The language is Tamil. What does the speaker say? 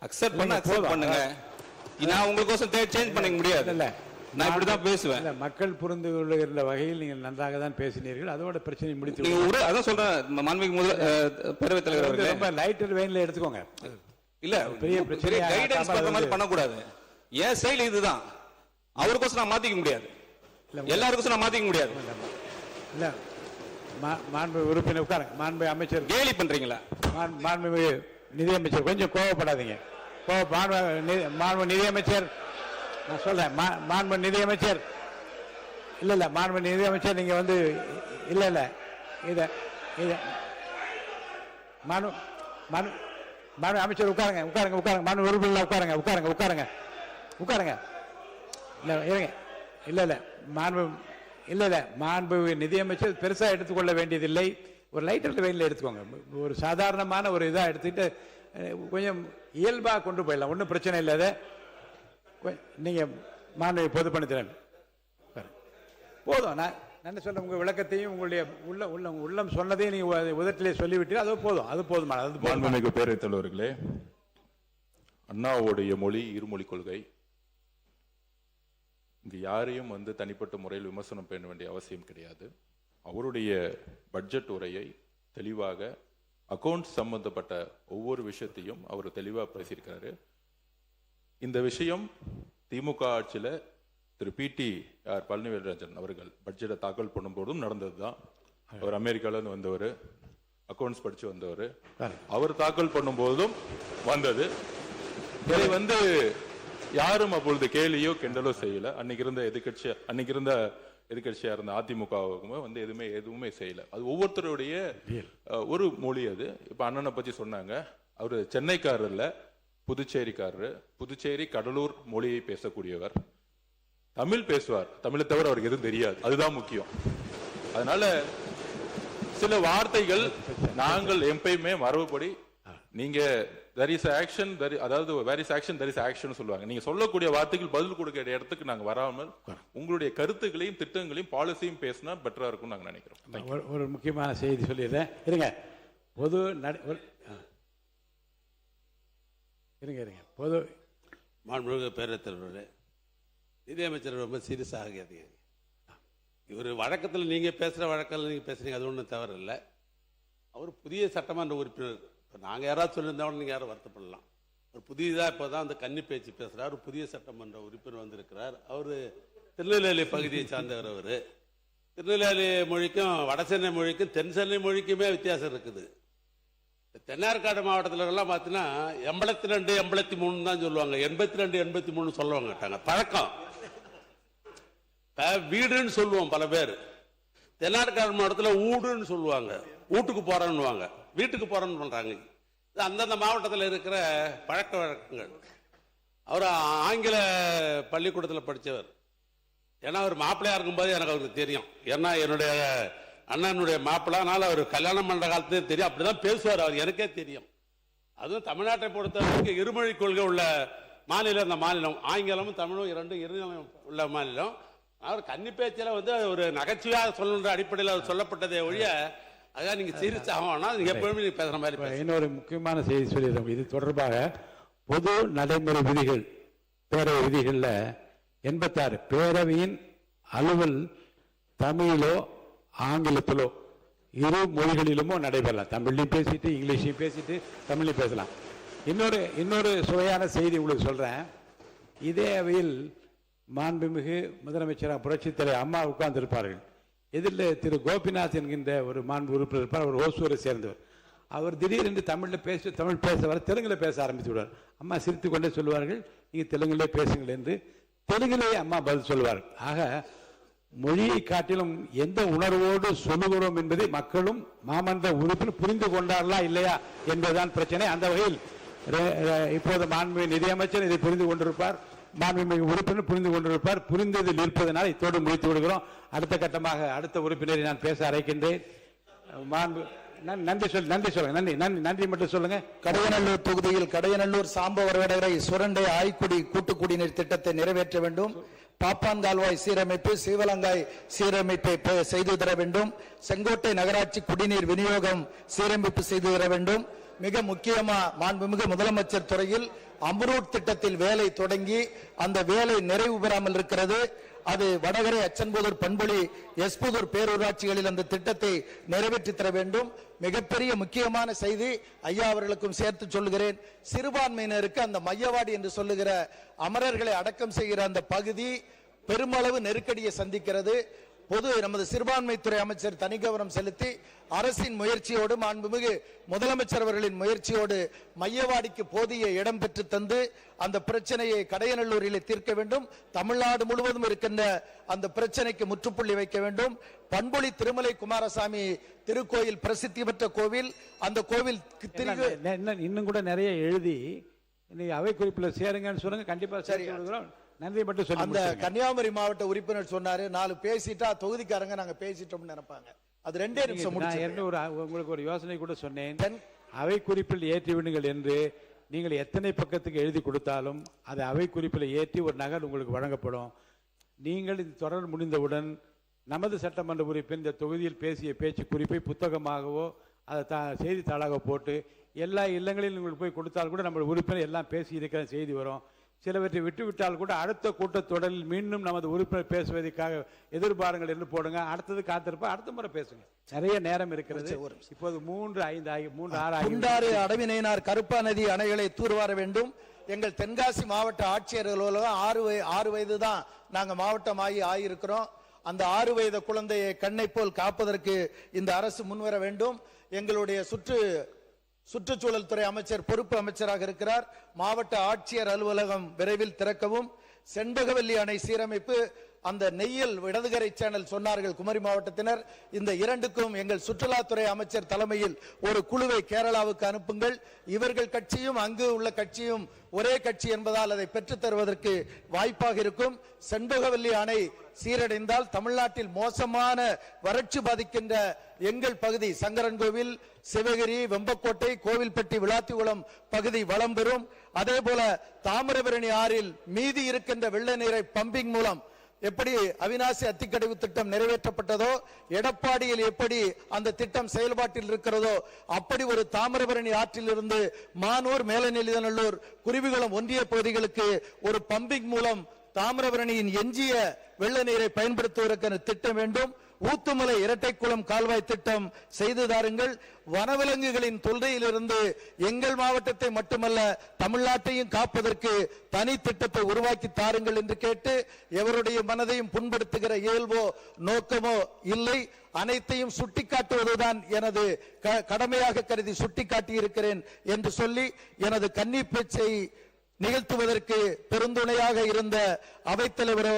அக்செப்ட் பண்ணுங்க. நான் உங்களுக்கோசம் சேஞ்ச் பண்ண முடியாது. இல்ல நான் இப்படிதான் பேசுவேன். மக்கள் புரிந்து கொள்ளுகிற வகையில் நீங்கள் நன்றாக தான் பேசினீர்கள். அதோட பிரச்சனை முடித்து அதான் சொல்றேன். மாண்புமிகு பேரவைத் தலைவர் அவர்களே, ரொம்ப லைட்டர் வெயின்ல எடுத்துக்கோங்க. இல்ல பெரிய பிரச்சனை கைடன்ஸ் பண்ற மாதிரி பண்ணக்கூடாது. ஏன் செயல் இதுதான். அவருக்கோசம் நான் மாத்திக்க முடியாது, எல்லாருக்கும் நான் மாத்திக்க முடியாது. இல்ல மாண்பு உறுப்பினர் உட்காருங்க. மாண்பு அமைச்சர் கேலி பண்றீங்களா? மாண்பு நிதியமைச்சர் கொஞ்சம் கோவப்படாதீங்க. மாண்பு நிதியமைச்சர் நான் சொல்றேன். மாண்பு நிதியமைச்சர் இல்ல மாண்பு நிதியமைச்சர் நீங்க வந்து இல்ல இத மாண்பு அமைச்சர் உட்காருங்க. மாண்பு உறுப்பினர் உட்காருங்க. இல்ல இருங்க. இல்ல மாண்பு நிதியமைச்சர் பெருசா எடுத்துக்கொள்ள வேண்டியதில்லை. ஒரு லைட்டர் வெயின்ல எடுத்துக்கோங்க. ஒரு சாதாரணமான ஒரு இதா எடுத்துக்கிட்டு கொஞ்சம் இயல்பா கொண்டு போயிடலாம். ஒன்றும் பிரச்சனை இல்லாத நீங்க மாண்பு பொதுப்பணித்திறன் போதும். நான் என்ன சொல்ல உங்க விளக்கத்தையும் உங்களுடைய உள்ளம் சொன்னதையும் நீங்க உதட்டிலே சொல்லிவிட்டீர்கள். அது போதும். அது போதுமானது. மாண்புமிகு பேரவைத் தலைவர்களே, அண்ணாவுடைய மொழி இருமொழி கொள்கை. இங்கு யாரையும் வந்து தனிப்பட்ட முறையில் விமர்சனம் பண்ண வேண்டிய அவசியம் கிடையாது. அவருடைய பட்ஜெட் உரையை தெளிவாக அக்கௌண்ட் சம்பந்தப்பட்ட ஒவ்வொரு விஷயத்தையும் அவர் தெளிவாக பேசியிருக்கிறாரு. இந்த விஷயம் திமுக ஆட்சியில் திரு PT.R. பழனிவேல்ராஜன் அவர்கள் பட்ஜெட்டை தாக்கல் பண்ணும்போதும் நடந்ததுதான். அவர் அமெரிக்காவிலிருந்து வந்தவர், அக்கௌண்ட்ஸ் படிச்சு வந்தவர். அவர் தாக்கல் பண்ணும்போதும் வந்தது. இதை வந்து யாரும் அப்பொழுது கேலியோ கிண்டலோ செய்யல. அன்னைக்கு இருந்த எதிர்கட்சியா இருந்த அதிமுகவுக்குமே வந்து எதுவுமே செய்யல. அது ஒவ்வொருத்தருடைய ஒரு மொழி. அது இப்ப அண்ணனை பத்தி சொன்னாங்க. அவரு சென்னைக்காரர் இல்ல, புதுச்சேரிக்காரரு. புதுச்சேரி கடலூர் மொழியை பேசக்கூடியவர். தமிழ் பேசுவார். தமிழை தவிர அவருக்கு எதுவும் தெரியாது. அதுதான் முக்கியம். அதனால சில வார்த்தைகள் நாங்கள் எப்பயுமே மரபுப்படி நீங்க there is action, அதாவது where is action there is action சொல்லுவாங்க. நீங்க சொல்லக்கூடிய வார்த்தைகள் பதில் கொடுக்கிற இடத்துக்கு நாங்க வராமல் உங்களுடைய கருத்துக்களையும் திட்டங்களையும் பாலிசியும் பேசினா பெட்டரா இருக்கும் நாங்க நினைக்கிறோம். ஒரு முக்கியமான செய்தி சொல்லிடுறேன். இருங்க. பொது பொது மாண்புமிகு பேரவைத் தலைவர்களே, நிதியமைச்சர் ரொம்ப சீரியஸாக ஆகாதீங்க. இவர் வழக்கத்தில் நீங்க பேசுற வழக்கில் நீங்க பேசுறீங்க, அது ஒன்றும் தவறு இல்லை. அவர் புதிய சட்டமன்ற உறுப்பினர். இப்போ நாங்கள் யாராவது சொல்லியிருந்தோம் நீங்கள் யாரும் வருத்தப்படலாம். ஒரு புதியதாக இப்போ தான் அந்த கன்னி பேச்சு பேசுகிறார். ஒரு புதிய சட்டமன்ற உறுப்பினர் வந்திருக்கிறார். அவர் திருநெல்வேலி பகுதியை சார்ந்தவர். அவர் திருநெல்வேலி மொழிக்கும் வட சென்னை மொழிக்கும் தென் சென்னை மொழிக்குமே வித்தியாசம் இருக்குது. தென்னார்காடு மாவட்டத்திலலாம் பார்த்தீங்கன்னா 82, 83 தான் சொல்லுவாங்க. 82, 83 சொல்லுவாங்க கேட்டாங்க. பழக்கம் வீடுன்னு சொல்லுவோம் பல பேர். தென்னார்காடு மாவட்டத்தில் ஊடுன்னு சொல்லுவாங்க. வீட்டுக்கு போறேன்னுவாங்க, வீட்டுக்கு போறேன்னு பண்றாங்க. அந்தந்த மாவட்டத்தில் இருக்கிற பழக்க வழக்கங்கள். அவர் ஆங்கில பள்ளிக்கூடத்தில் படித்தவர். ஏன்னா அவர் மாப்பிள்ளையா இருக்கும்போது எனக்கு அவருக்கு தெரியும். ஏன்னா என்னுடைய அண்ணனுடைய மாப்பிள்ளானால அவர் கல்யாணம் பண்ற காலத்திலே தெரியும். அப்படிதான் பேசுவார் அவர், எனக்கே தெரியும். அதுவும் தமிழ்நாட்டை பொறுத்தவரைக்கும் இருமொழி கொள்கை உள்ள மாநிலம் இந்த மாநிலம். ஆங்கிலமும் தமிழும் இரண்டும் உள்ள மாநிலம். அவர் கன்னி பேச்சில் வந்து ஒரு நகைச்சுவையாக சொல்லுன்ற அடிப்படையில் சொல்லப்பட்டதே ஒழிய அதான் நீங்க சீரியஸ் ஆகணும்னா நீங்க எப்பவுமே நீங்க பேசுற மாதிரி. இன்னொரு முக்கியமான செய்தி சொல்லிடுறோம். இது தொடர்பாக பொது நடைமுறை விதிகள், பேரவை விதிகள்ல 86 பேரவையின் அலுவல் தமிழிலோ ஆங்கிலத்திலோ இரு மொழிகளிலுமோ நடைபெறலாம். தமிழ்லையும் பேசிட்டு இங்கிலீஷையும் பேசிட்டு தமிழ்லையும் பேசலாம். இன்னொரு சுவையான செய்தி உங்களுக்கு சொல்றேன். இதே அவையில் மாண்புமிகு முதலமைச்சராக புரட்சித் தலைவர் அம்மா உட்கார்ந்து இருப்பார்கள். எதிரில் திரு கோபிநாத் என்கின்ற ஒரு மாண்பு உறுப்பினர் இருப்பார். அவர் ஓசூரை சேர்ந்தவர். அவர் திடீரென்று தமிழ் பேச வர தெலுங்கில் பேச ஆரம்பித்து விடுவார். அம்மா சிரித்து கொண்டே சொல்வார்கள், நீங்கள் தெலுங்கிலே பேசுங்கள் என்று. தெலுங்கிலேயே அம்மா பதில் சொல்வார். ஆக மொழியை காட்டிலும் எந்த உணர்வோடு சொல்லுகிறோம் என்பதை மக்களும் மாமன்ற உறுப்பினர் புரிந்து கொண்டார்களா இல்லையா என்பதுதான் பிரச்சனை. அந்த வகையில் இப்போது மாண்புமிகு நிதியமைச்சர் இதை புரிந்து கொண்டிருப்பார், மாண்புமிகு உறுப்பினர் புரிந்து கொண்டிருப்பார். புரிந்ததில் இருப்பதனால் இத்தோடு முடித்து விடுகிறோம். அடுத்த கட்டமாக அடுத்த உறுப்பினரை நான் பேச அழைக்கின்றேன். நன்றி சொல்லுங்க. நன்றி மட்டும் சொல்லுங்க. கடையநல்லூர் தொகுதியில் கடையநல்லூர் சாம்பவர் வடகரை சுரண்டை ஆய்க்குடி கூட்டு குடிநீர் திட்டத்தை நிறைவேற்ற வேண்டும். பாப்பான்கால்வாய் சீரமைப்பு, சீவலங்காய் சீரமைப்பை செய்து தர வேண்டும். செங்கோட்டை நகராட்சி குடிநீர் விநியோகம் சீரமைப்பு செய்து தர வேண்டும். மிக முக்கியமா மாண்புமிகு முதலமைச்சர் துறையில் அம்ரூட் திட்டத்தில் வேலை தொடங்கி அந்த வேலை நிறைவு பெறாமல் இருக்கிறது. அது வடகரை, அச்சன்புதூர், பண்பொழி, எஸ்புதூர் பேரூராட்சிகளில் அந்த திட்டத்தை நிறைவேற்றி தர வேண்டும். மிகப்பெரிய முக்கியமான செய்தி ஐயா அவர்களுக்கும் சேர்த்து சொல்லுகிறேன். சிறுபான்மையினருக்கு அந்த மையவாடி என்று சொல்லுகிற அமரர்களை அடக்கம் செய்கிற அந்த பகுதி பெருமளவு நெருக்கடியை சந்திக்கிறது. நமது சிறுபான்மைத்துறை அமைச்சர் தனி கவனம் செலுத்தி அரசின் முயற்சியோடு, மாண்புமிகு முதலமைச்சர் அவர்களின் முயற்சியோடு மையவாடிக்கு போதிய இடம் பெற்று தந்து அந்த பிரச்சனையை கடையநல்லூரில் தீர்க்க வேண்டும். தமிழ்நாடு முழுவதும் இருக்கின்ற அந்த பிரச்சனைக்கு முற்றுப்புள்ளி வைக்க வேண்டும். பண்பொழி திருமலை குமாரசாமி திருக்கோயில் பிரசித்தி பெற்ற கோவில். அந்த கோவில் இன்னும் கூட நிறைய எழுதி அவை குறிப்பில் சேருங்கன்னு சொல்லுங்க. கண்டிப்பா சரி. நன்றி மட்டும் சொல்லி அந்த கன்னியாகுமரி மாவட்ட உறுப்பினர் சொன்னாரு, 4 பேசிட்டா தொகுதிக்காரங்க நாங்க பேசிட்டோம்னு நினைப்பாங்க. அது 2 நிமிஷம் முடிச்சு உங்களுக்கு ஒரு யோசனை கூட சொன்னேன். அவை குறிப்பில் ஏற்றி விடுங்கள் என்று நீங்கள் எத்தனை பக்கத்துக்கு எழுதி கொடுத்தாலும் அதை அவை குறிப்பில் ஏற்றி ஒரு நகல் உங்களுக்கு வழங்கப்படும். நீங்கள் இந்த தொடர் முடிந்தவுடன் நமது சட்டமன்ற உறுப்பினர் இந்த தொகுதியில் பேசிய பேச்சு குறிப்பை புத்தகமாகவோ அதை செய்தித்தாளாக போட்டு எல்லா இல்லங்களிலும் உங்களுக்கு போய் கொடுத்தால் கூட நம்ம உறுப்பினர் எல்லாம் பேசி இருக்கிற செய்தி வரும். சிலவற்றை விட்டுவிட்டால் கூட அடுத்த கூட்டத்தொடரில் மீண்டும் நமது உறுப்பினர் பேசுவதற்காக எதிர்பாருங்கள் என்று போடுங்க. அடுத்தது காத்திருப்பா, அடுத்த முறை பேசுங்க. நிறைய நேரம் இருக்கிறது. இப்போது 3:05 அடவினைனார் கருப்பா நதி அணைகளை தூர்வார வேண்டும். எங்கள் தென்காசி மாவட்ட ஆட்சியர்கள் 6 வயது தான் நாங்க மாவட்டம் ஆகியிருக்கிறோம். அந்த 6 வயது குழந்தையை கண்ணை போல் காப்பதற்கு இந்த அரசு முன்வர வேண்டும். எங்களுடைய சுற்றுச்சூழல் துறை அமைச்சர் பொறுப்பு அமைச்சராக இருக்கிறார். மாவட்ட ஆட்சியர் அலுவலகம் விரைவில் திறக்கவும். செண்பகவல்லி அணை சீரமைப்பு, அந்த நெய்யல் இடதுகரை சேனல் சொன்னார்கள் குமரி மாவட்டத்தினர். இந்த 2க்கும் எங்கள் சுற்றுலாத்துறை அமைச்சர் தலைமையில் ஒரு குழுவை கேரளாவுக்கு அனுப்புங்கள். இவர்கள் கட்சியும் அங்கு உள்ள கட்சியும் ஒரே கட்சி என்பதால் அதை பெற்றுத் தருவதற்கு வாய்ப்பாக இருக்கும். செண்பகவல்லி அணை சீரடைந்தால் தமிழ்நாட்டில் மோசமான வறட்சி பாதிக்கின்ற எங்கள் பகுதி சங்கரன்கோவில், சிவகிரி, வெம்பக்கோட்டை, கோவில்பட்டி, விளாத்திகுளம் பகுதி வளம் பெறும். அதே போல தாமிரபரணி ஆறில் மீதி இருக்கின்ற வெள்ள நீரை பம்பிங் மூலம் எப்படி அவிநாசி அத்திக்கடவு திட்டம் நிறைவேற்றப்பட்டதோ, எடப்பாடியில் எப்படி அந்த திட்டம் செயல்பாட்டில் இருக்கிறதோ, அப்படி ஒரு தாமிரபரணி ஆற்றில் இருந்து மானூர், மேலநெல்லிதநல்லூர், குருவிகுளம் ஒன்றிய பகுதிகளுக்கு ஒரு பம்பிங் மூலம் தாமிரபரணியின் எஞ்சிய வெள்ள நீரை பயன்படுத்துவதற்கான திட்டம் வேண்டும். ஊத்துமலை இரட்டைக்குளம் கால்வாய் திட்டம் செய்து தாருங்கள். வனவிலங்குகளின் தொல்லையிலிருந்து எங்கள் மாவட்டத்தை மட்டுமல்ல தமிழ்நாட்டையும் காப்பதற்கு தனி திட்டத்தை உருவாக்கி தாருங்கள் என்று கேட்டு, எவருடைய மனதையும் புண்படுத்துகிற இயல்போ நோக்கமோ இல்லை. அனைத்தையும் சுட்டிக்காட்டுவதுதான் எனது கடமையாக கருதி சுட்டிக்காட்டி இருக்கிறேன் என்று சொல்லி எனது கன்னி பேச்சை நிகழ்த்துவதற்கு பெருந்துணையாக இருந்த அவைத்தலைவர்